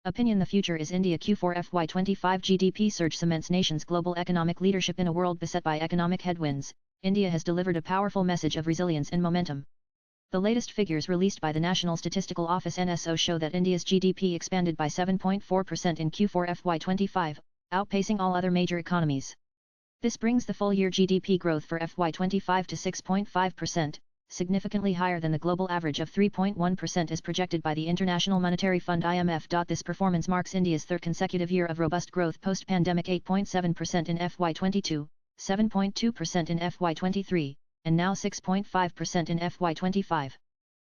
Opinion: The future is India. Q4 FY25 GDP surge cements nation's global economic leadership in a world beset by economic headwinds. India has delivered a powerful message of resilience and momentum. The latest figures released by the National Statistical Office (NSO) show that India's GDP expanded by 7.4% in Q4 FY25, outpacing all other major economies. This brings the full-year GDP growth for FY25 to 6.5%, significantly higher than the global average of 3.1% as projected by the International Monetary Fund (IMF). This performance marks India's third consecutive year of robust growth post-pandemic: 8.7% in FY22, 7.2% in FY23, and now 6.5% in FY25.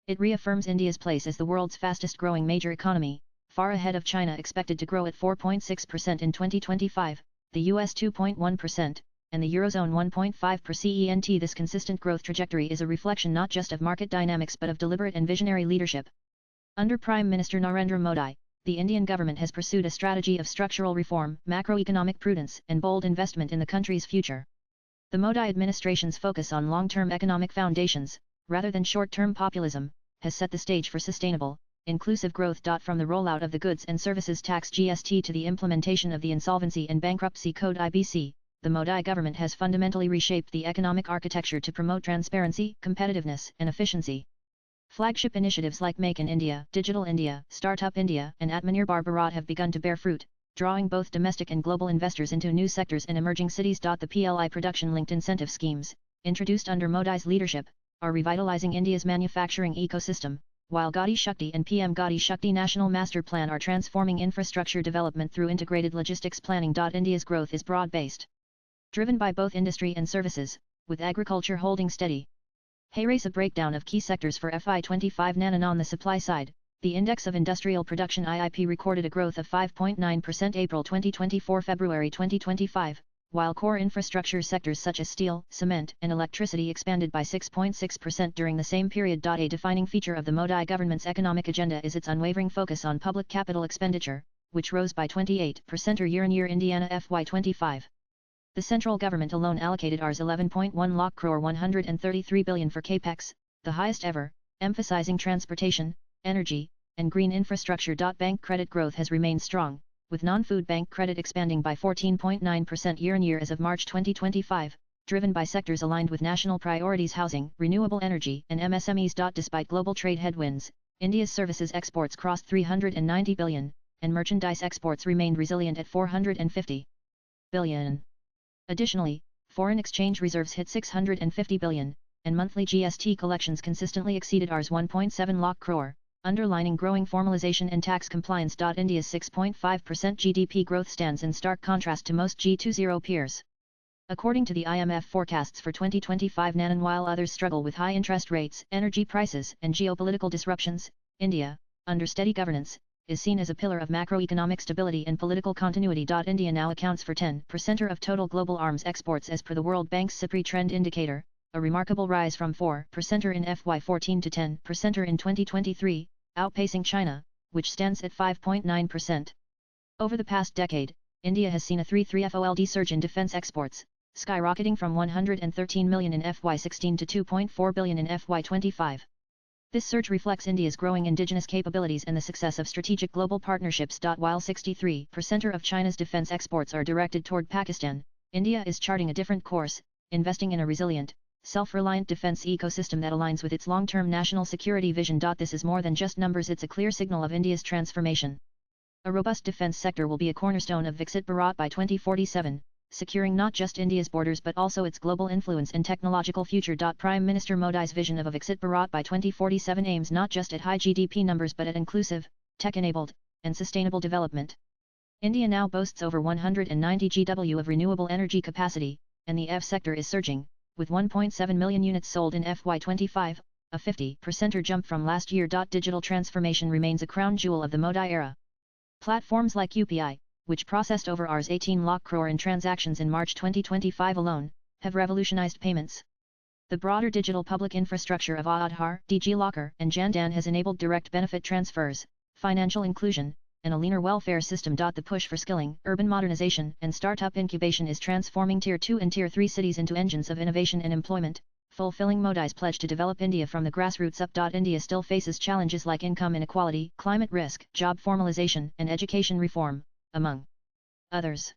It reaffirms India's place as the world's fastest-growing major economy, far ahead of China, expected to grow at 4.6% in 2025, the US 2.1%, and the Eurozone 1.5%. This consistent growth trajectory is a reflection not just of market dynamics but of deliberate and visionary leadership. Under Prime Minister Narendra Modi, the Indian government has pursued a strategy of structural reform, macroeconomic prudence, and bold investment in the country's future. The Modi administration's focus on long-term economic foundations, rather than short-term populism, has set the stage for sustainable, inclusive growth. From the rollout of the Goods and Services Tax (GST) to the implementation of the Insolvency and Bankruptcy Code (IBC), the Modi government has fundamentally reshaped the economic architecture to promote transparency, competitiveness, and efficiency. Flagship initiatives like Make in India, Digital India, Startup India, and Atmanirbhar Bharat have begun to bear fruit, drawing both domestic and global investors into new sectors and emerging cities. The PLI production-linked incentive schemes, introduced under Modi's leadership, are revitalizing India's manufacturing ecosystem, while Gati Shakti and PM Gati Shakti National Master Plan are transforming infrastructure development through integrated logistics planning. India's growth is broad-based, driven by both industry and services, with agriculture holding steady. Raise a breakdown of key sectors for FY25. On the supply side, the Index of Industrial Production (IIP) recorded a growth of 5.9% April 2024-February 2025, while core infrastructure sectors such as steel, cement, and electricity expanded by 6.6% during the same period. A defining feature of the Modi government's economic agenda is its unwavering focus on public capital expenditure, which rose by 28% year-on-year. Indiana FY25. The central government alone allocated Rs 11.1 lakh crore 133 billion for capex, the highest ever, emphasizing transportation, energy, and green infrastructure. Bank credit growth has remained strong, with non-food bank credit expanding by 14.9% year-on-year as of March 2025, driven by sectors aligned with national priorities: housing, renewable energy, and MSMEs. Despite global trade headwinds, India's services exports crossed 390 billion, and merchandise exports remained resilient at 450 billion. Additionally, foreign exchange reserves hit 650 billion, and monthly GST collections consistently exceeded Rs 1.7 lakh crore, underlining growing formalization and tax compliance. India's 6.5% GDP growth stands in stark contrast to most G20 peers. According to the IMF forecasts for 2025, while others struggle with high interest rates, energy prices, and geopolitical disruptions, India, under steady governance, is seen as a pillar of macroeconomic stability and political continuity. India now accounts for 10% of total global arms exports as per the World Bank's CIPRI trend indicator, a remarkable rise from 4% in FY14 to 10% in 2023, outpacing China, which stands at 5.9%. Over the past decade, India has seen a 3.3% surge in defense exports, skyrocketing from 113 million in FY16 to 2.4 billion in FY25. This surge reflects India's growing indigenous capabilities and the success of strategic global partnerships. While 63% of China's defense exports are directed toward Pakistan, India is charting a different course, investing in a resilient, self-reliant defense ecosystem that aligns with its long-term national security vision. This is more than just numbers, it's a clear signal of India's transformation. A robust defense sector will be a cornerstone of Viksit Bharat by 2047, securing not just India's borders but also its global influence and technological future. Prime Minister Modi's vision of a Viksit Bharat by 2047 aims not just at high GDP numbers but at inclusive, tech-enabled, and sustainable development. India now boasts over 190 GW of renewable energy capacity, and the EV sector is surging, with 1.7 million units sold in FY25, a 50% jump from last year. Digital transformation remains a crown jewel of the Modi era. Platforms like UPI, which processed over Rs 18 lakh crore in transactions in March 2025 alone, have revolutionized payments. The broader digital public infrastructure of Aadhaar, DigiLocker, and Jan Dhan has enabled direct benefit transfers, financial inclusion, and a leaner welfare system. The push for skilling, urban modernization, and startup incubation is transforming Tier 2 and Tier 3 cities into engines of innovation and employment, fulfilling Modi's pledge to develop India from the grassroots up. India still faces challenges like income inequality, climate risk, job formalization, and education reform, among others.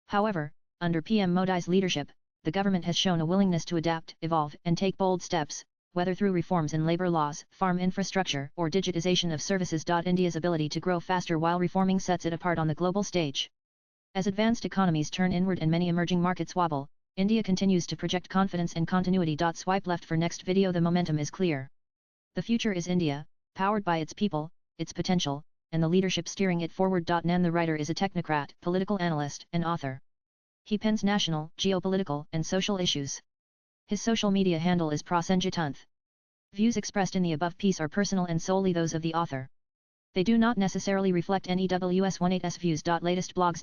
However, under PM Modi's leadership, the government has shown a willingness to adapt, evolve, and take bold steps, whether through reforms in labour laws, farm infrastructure, or digitization of services. India's ability to grow faster while reforming sets it apart on the global stage. As advanced economies turn inward and many emerging markets wobble, India continues to project confidence and continuity. Swipe left for next video. The momentum is clear. The future is India, powered by its people, its potential, and the leadership steering it forward. Nan the writer is a technocrat, political analyst, and author. He pens national, geopolitical, and social issues. His social media handle is Prasenjitunth. Views expressed in the above piece are personal and solely those of the author. They do not necessarily reflect NEWS18's views. Latest blogs.